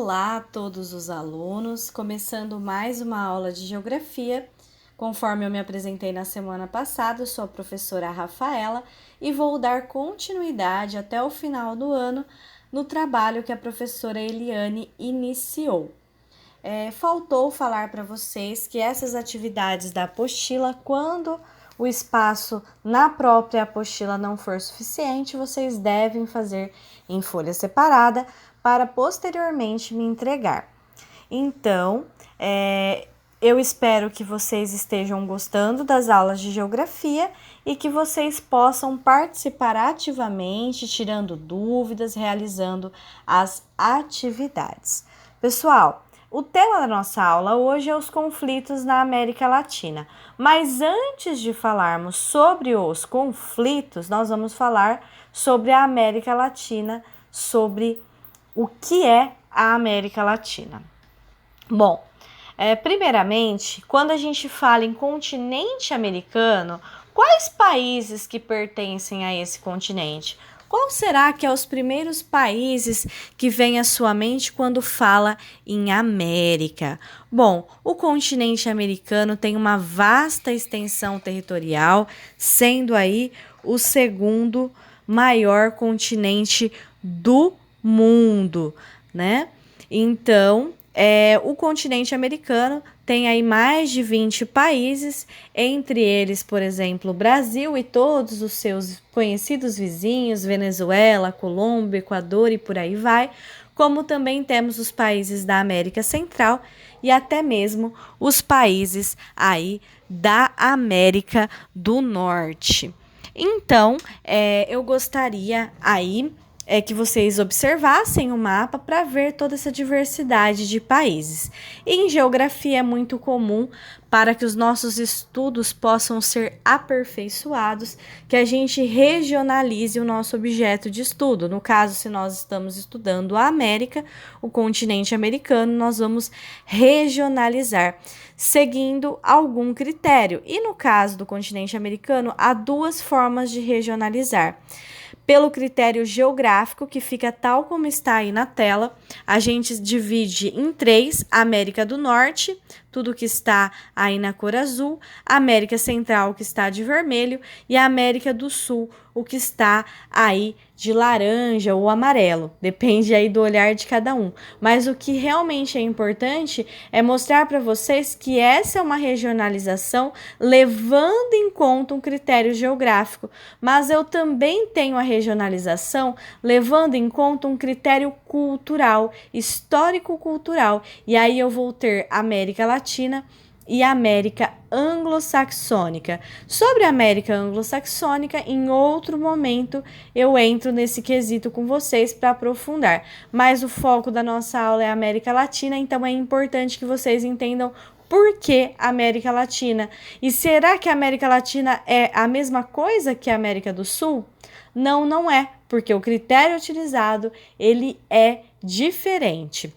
Olá a todos os alunos, começando mais uma aula de Geografia. Conforme eu me apresentei na semana passada, eu sou a professora Rafaela e vou dar continuidade até o final do ano no trabalho que a professora Eliane iniciou. Faltou falar para vocês que essas atividades da apostila, quando o espaço na própria apostila não for suficiente, vocês devem fazer em folha separada para posteriormente me entregar. Então, eu espero que vocês estejam gostando das aulas de geografia e que vocês possam participar ativamente, tirando dúvidas, realizando as atividades. Pessoal, o tema da nossa aula hoje é os conflitos na América Latina. Mas antes de falarmos sobre os conflitos, nós vamos falar sobre a América Latina, sobre o que é a América Latina. Bom, primeiramente, quando a gente fala em continente americano, quais países que pertencem a esse continente? Qual será que é os primeiros países que vem à sua mente quando fala em América? Bom, o continente americano tem uma vasta extensão territorial, sendo aí o segundo maior continente do mundo, né? Então, o continente americano tem aí mais de 20 países, entre eles, por exemplo, o Brasil e todos os seus conhecidos vizinhos, Venezuela, Colômbia, Equador e por aí vai, como também temos os países da América Central e até mesmo os países aí da América do Norte. Então, eu gostaria aí que vocês observassem o mapa para ver toda essa diversidade de países. Em geografia é muito comum, para que os nossos estudos possam ser aperfeiçoados, que a gente regionalize o nosso objeto de estudo. No caso, se nós estamos estudando a América, o continente americano, nós vamos regionalizar, seguindo algum critério. E no caso do continente americano, há duas formas de regionalizar. Pelo critério geográfico, que fica tal como está aí na tela, a gente divide em três: América do Norte, tudo que está aí na cor azul, América Central, que está de vermelho, e a América do Sul, o que está aí de laranja ou amarelo, depende aí do olhar de cada um. Mas o que realmente é importante é mostrar para vocês que essa é uma regionalização levando em conta um critério geográfico, mas eu também tenho a regionalização levando em conta um critério cultural, histórico-cultural, e aí eu vou ter América Latina e América Anglo-Saxônica. Sobre a América Anglo-Saxônica, em outro momento eu entro nesse quesito com vocês para aprofundar, mas o foco da nossa aula é a América Latina, então é importante que vocês entendam por que América Latina. E será que a América Latina é a mesma coisa que a América do Sul? Não, não é, porque o critério utilizado ele é diferente.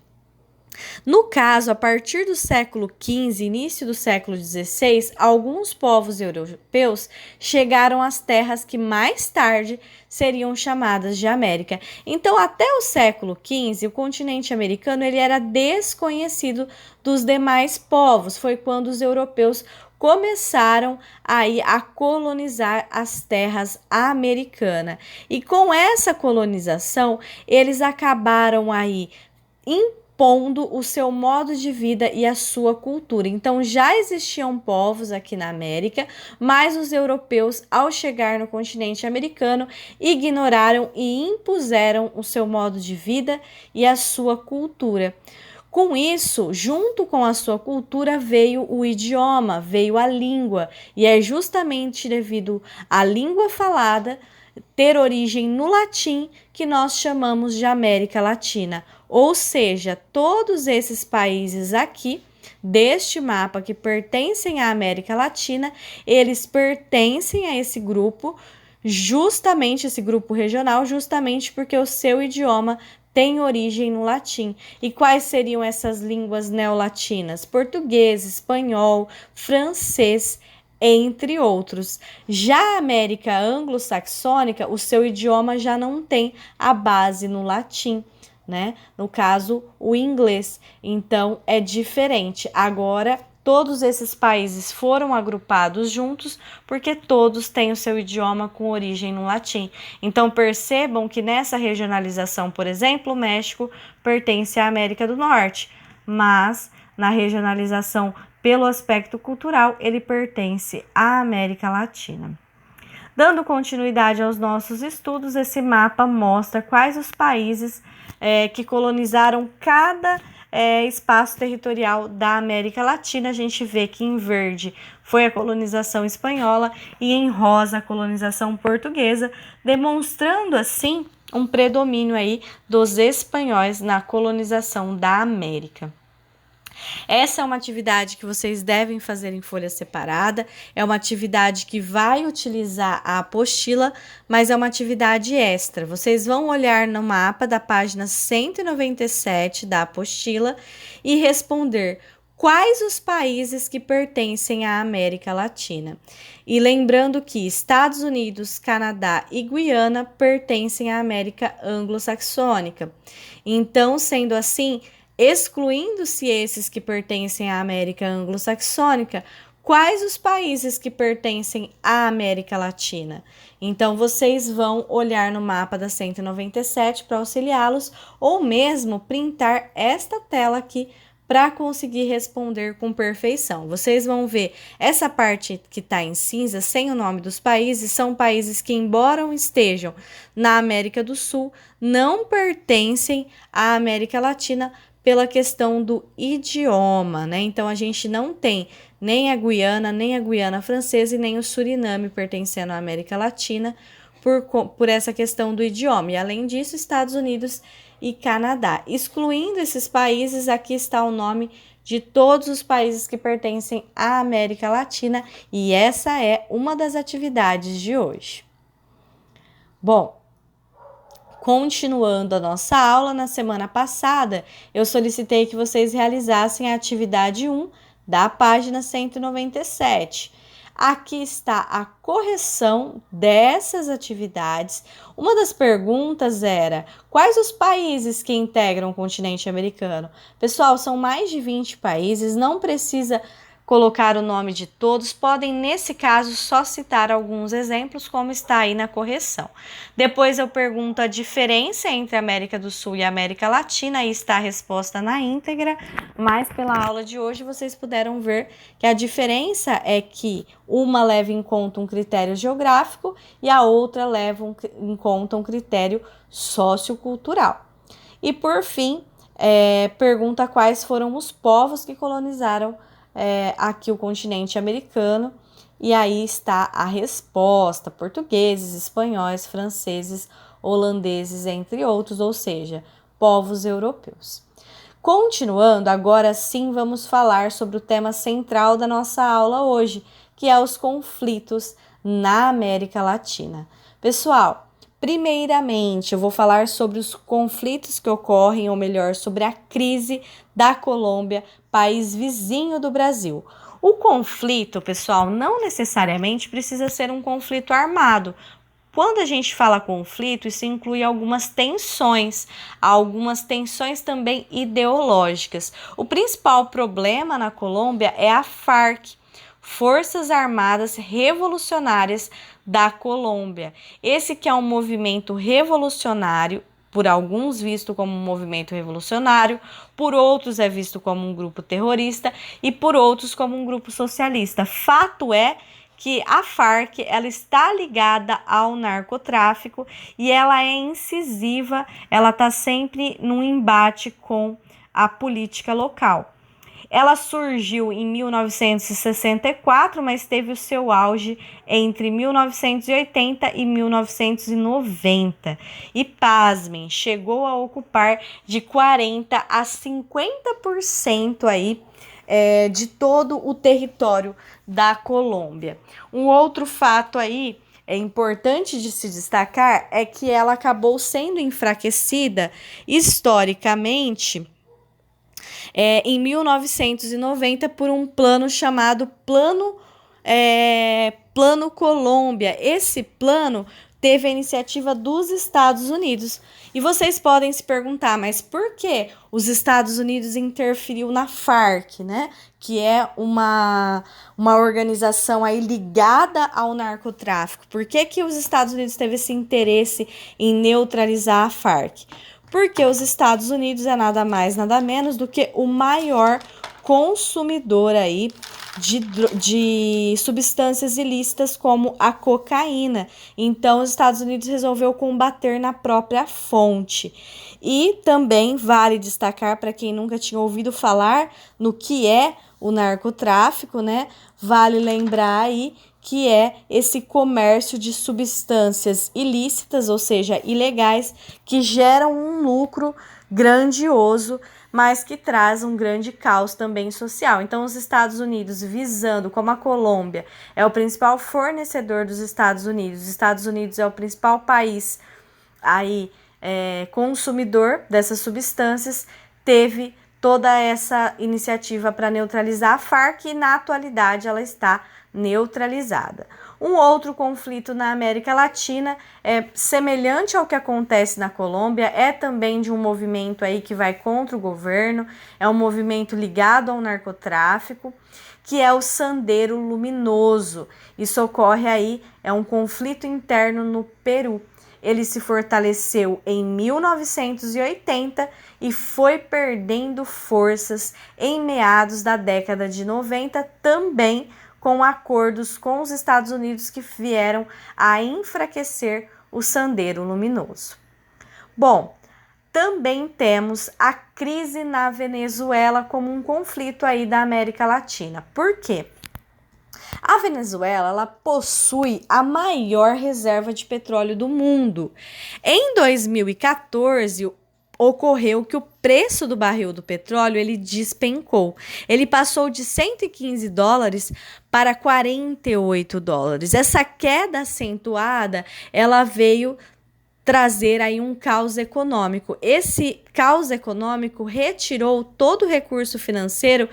No caso, a partir do século XV, início do século XVI, alguns povos europeus chegaram às terras que mais tarde seriam chamadas de América. Então, até o século XV, o continente americano ele era desconhecido dos demais povos. Foi quando os europeus começaram aí a colonizar as terras americanas. E com essa colonização, eles acabaram aí impondo o seu modo de vida e a sua cultura. Então já existiam povos aqui na América, mas os europeus, ao chegar no continente americano, ignoraram e impuseram o seu modo de vida e a sua cultura. Com isso, junto com a sua cultura, veio o idioma, veio a língua, e é justamente devido à língua falada ter origem no latim que nós chamamos de América Latina. Ou seja, todos esses países aqui deste mapa que pertencem à América Latina, eles pertencem a esse grupo, justamente esse grupo regional, justamente porque o seu idioma tem origem no latim. E quais seriam essas línguas neolatinas? Português, espanhol, francês, entre outros. Já a América anglo-saxônica, o seu idioma já não tem a base no latim, né? No caso, o inglês. Então, é diferente. Agora, todos esses países foram agrupados juntos porque todos têm o seu idioma com origem no latim. Então, percebam que nessa regionalização, por exemplo, o México pertence à América do Norte, mas na regionalização pelo aspecto cultural, ele pertence à América Latina. Dando continuidade aos nossos estudos, esse mapa mostra quais os países que colonizaram cada espaço territorial da América Latina. A gente vê que em verde foi a colonização espanhola e em rosa a colonização portuguesa, demonstrando assim um predomínio aí dos espanhóis na colonização da América. Essa é uma atividade que vocês devem fazer em folha separada, é uma atividade que vai utilizar a apostila, mas é uma atividade extra. Vocês vão olhar no mapa da página 197 da apostila e responder quais os países que pertencem à América Latina. E lembrando que Estados Unidos, Canadá e Guiana pertencem à América anglo-saxônica. Então, sendo assim, excluindo-se esses que pertencem à América anglo-saxônica, quais os países que pertencem à América Latina? Então, vocês vão olhar no mapa da 197 para auxiliá-los, ou mesmo printar esta tela aqui para conseguir responder com perfeição. Vocês vão ver essa parte que está em cinza, sem o nome dos países, são países que, embora estejam na América do Sul, não pertencem à América Latina pela questão do idioma, né? Então, a gente não tem nem a Guiana Francesa e nem o Suriname pertencendo à América Latina por essa questão do idioma. E, além disso, Estados Unidos e Canadá. Excluindo esses países, aqui está o nome de todos os países que pertencem à América Latina, e essa é uma das atividades de hoje. Bom, continuando a nossa aula, na semana passada, eu solicitei que vocês realizassem a atividade 1 da página 197. Aqui está a correção dessas atividades. Uma das perguntas era: quais os países que integram o continente americano? Pessoal, são mais de 20 países, não precisa colocar o nome de todos, podem, nesse caso, só citar alguns exemplos, como está aí na correção. Depois eu pergunto a diferença entre a América do Sul e a América Latina, aí está a resposta na íntegra, mas pela aula de hoje vocês puderam ver que a diferença é que uma leva em conta um critério geográfico e a outra leva em conta um critério sociocultural. E por fim, pergunta quais foram os povos que colonizaram aqui o continente americano, e aí está a resposta: portugueses, espanhóis, franceses, holandeses, entre outros, ou seja, povos europeus. Continuando, agora sim vamos falar sobre o tema central da nossa aula hoje, que é os conflitos na América Latina. Pessoal, primeiramente, eu vou falar sobre os conflitos que ocorrem, ou melhor, sobre a crise da Colômbia, país vizinho do Brasil. O conflito, pessoal, não necessariamente precisa ser um conflito armado. Quando a gente fala conflito, isso inclui algumas tensões também ideológicas. O principal problema na Colômbia é a FARC, Forças Armadas Revolucionárias da Colômbia. Esse que é um movimento revolucionário, por alguns visto como um movimento revolucionário, por outros é visto como um grupo terrorista e por outros como um grupo socialista. Fato é que a FARC ela está ligada ao narcotráfico e ela é incisiva, ela está sempre num embate com a política local. Ela surgiu em 1964, mas teve o seu auge entre 1980 e 1990. E, pasmem, chegou a ocupar de 40% a 50% aí, de todo o território da Colômbia. Um outro fato aí importante de se destacar é que ela acabou sendo enfraquecida historicamente em 1990 por um plano chamado Plano Colômbia. Esse plano teve a iniciativa dos Estados Unidos. E vocês podem se perguntar, mas por que os Estados Unidos interferiu na Farc, né? Que é uma organização aí ligada ao narcotráfico. Por que os Estados Unidos teve esse interesse em neutralizar a Farc? Porque os Estados Unidos é nada mais, nada menos do que o maior consumidor aí de substâncias ilícitas como a cocaína. Então, os Estados Unidos resolveu combater na própria fonte. E também vale destacar, para quem nunca tinha ouvido falar no que é o narcotráfico, né? Vale lembrar aí que é esse comércio de substâncias ilícitas, ou seja, ilegais, que geram um lucro grandioso, mas que traz um grande caos também social. Então, os Estados Unidos, visando, como a Colômbia é o principal fornecedor dos Estados Unidos, os Estados Unidos é o principal país aí, consumidor dessas substâncias, teve toda essa iniciativa para neutralizar a Farc e, na atualidade, ela está neutralizada. Um outro conflito na América Latina semelhante ao que acontece na Colômbia, é também de um movimento aí que vai contra o governo, é um movimento ligado ao narcotráfico, que é o Sendero Luminoso. Isso ocorre aí, é um conflito interno no Peru. Ele se fortaleceu em 1980 e foi perdendo forças em meados da década de 90, também com acordos com os Estados Unidos que vieram a enfraquecer o Sendero Luminoso. Bom, também temos a crise na Venezuela como um conflito aí da América Latina. Por quê? A Venezuela, ela possui a maior reserva de petróleo do mundo. Em 2014, ocorreu que o preço do barril do petróleo ele despencou. Ele passou de $115 para $48. Essa queda acentuada, ela veio trazer aí um caos econômico. Esse caos econômico retirou todo o recurso financeiro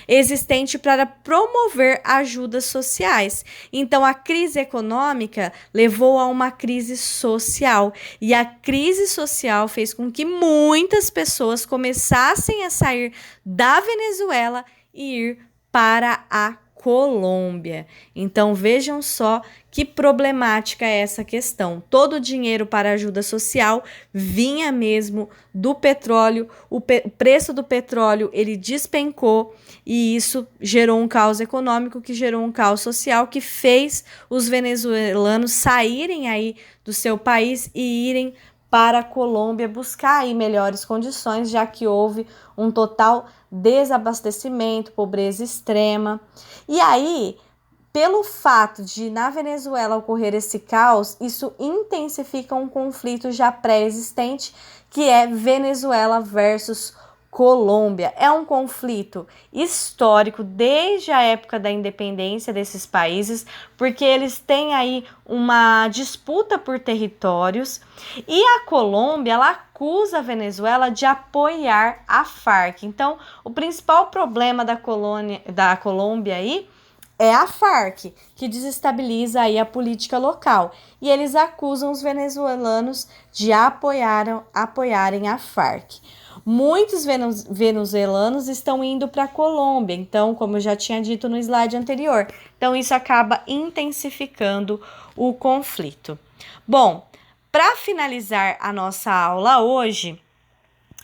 existente para promover ajudas sociais. Então, a crise econômica levou a uma crise social, e a crise social fez com que muitas pessoas começassem a sair da Venezuela e ir para a Colômbia. Então, vejam só que problemática é essa questão. Todo o dinheiro para ajuda social vinha mesmo do petróleo, o preço do petróleo ele despencou, e isso gerou um caos econômico, que gerou um caos social, que fez os venezuelanos saírem aí do seu país e irem para a Colômbia buscar aí melhores condições, já que houve um total desabastecimento, pobreza extrema. E aí, pelo fato de na Venezuela ocorrer esse caos, isso intensifica um conflito já pré-existente, que é Venezuela versus Colômbia. É um conflito histórico desde a época da independência desses países, porque eles têm aí uma disputa por territórios, e a Colômbia ela acusa a Venezuela de apoiar a Farc. Então, o principal problema da Colômbia aí é a Farc, que desestabiliza aí a política local, e eles acusam os venezuelanos de apoiarem a Farc. Muitos venezuelanos estão indo para a Colômbia, então, como eu já tinha dito no slide anterior, então isso acaba intensificando o conflito. Bom, para finalizar a nossa aula hoje,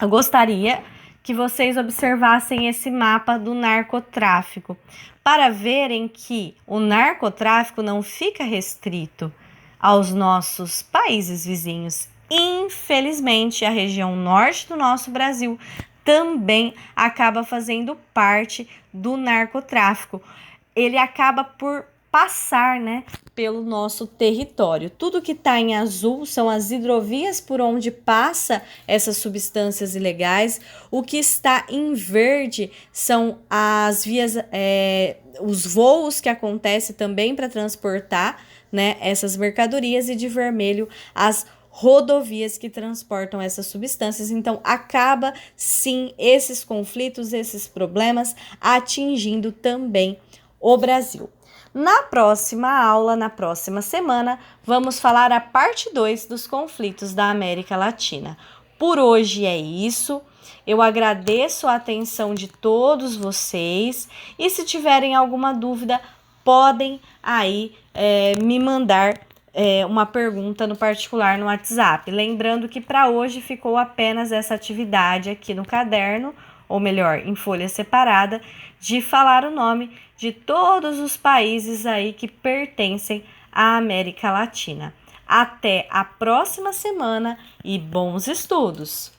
eu gostaria que vocês observassem esse mapa do narcotráfico, para verem que o narcotráfico não fica restrito aos nossos países vizinhos. Infelizmente, a região norte do nosso Brasil também acaba fazendo parte do narcotráfico. Ele acaba por passar, né, pelo nosso território. Tudo que está em azul são as hidrovias por onde passa essas substâncias ilegais. O que está em verde são as vias, os voos que acontecem também para transportar, né, essas mercadorias, e de vermelho as rodovias que transportam essas substâncias. Então, acaba sim esses conflitos, esses problemas atingindo também o Brasil. Na próxima aula, na próxima semana, vamos falar a parte 2 dos conflitos da América Latina. Por hoje é isso. Eu agradeço a atenção de todos vocês e se tiverem alguma dúvida, podem aí me mandar uma pergunta no particular no WhatsApp. Lembrando que para hoje ficou apenas essa atividade aqui no caderno, ou melhor, em folha separada, de falar o nome de todos os países aí que pertencem à América Latina. Até a próxima semana e bons estudos!